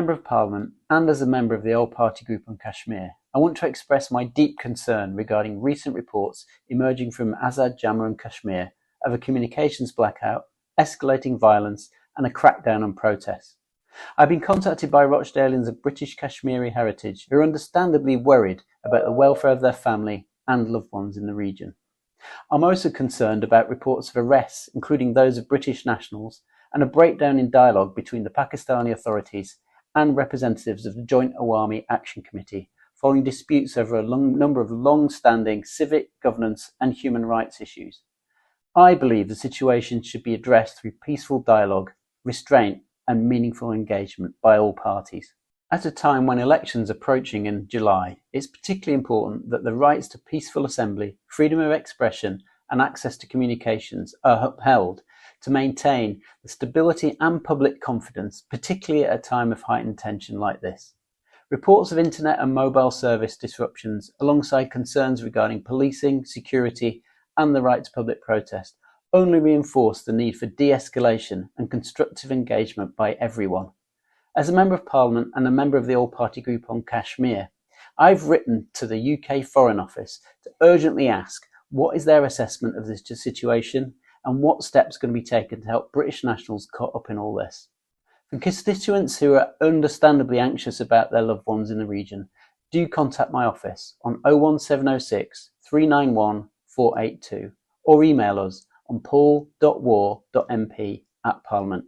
Member of Parliament and as a member of the All Party Group on Kashmir, I want to express my deep concern regarding recent reports emerging from Azad Jammu and Kashmir of a communications blackout, escalating violence and a crackdown on protests. I've been contacted by Rochdalians of British Kashmiri heritage who are understandably worried about the welfare of their family and loved ones in the region. I'm also concerned about reports of arrests, including those of British nationals, and a breakdown in dialogue between the Pakistani authorities and representatives of the Joint Awami Action Committee following disputes over a number of long-standing civic, governance and human rights issues. I believe the situation should be addressed through peaceful dialogue, restraint and meaningful engagement by all parties. At a time when elections are approaching in July, it's particularly important that the rights to peaceful assembly, freedom of expression and access to communications are upheld to maintain the stability and public confidence, particularly at a time of heightened tension like this. Reports of internet and mobile service disruptions, alongside concerns regarding policing, security and the right to public protest, only reinforce the need for de-escalation and constructive engagement by everyone. As a Member of Parliament and a member of the All-Party Group on Kashmir, I've written to the UK Foreign Office to urgently ask what is their assessment of this situation and what steps are going to be taken to help British nationals caught up in all this. For constituents who are understandably anxious about their loved ones in the region, do contact my office on 01706 391 482 or email us on paul.waugh.mp@parliament.com.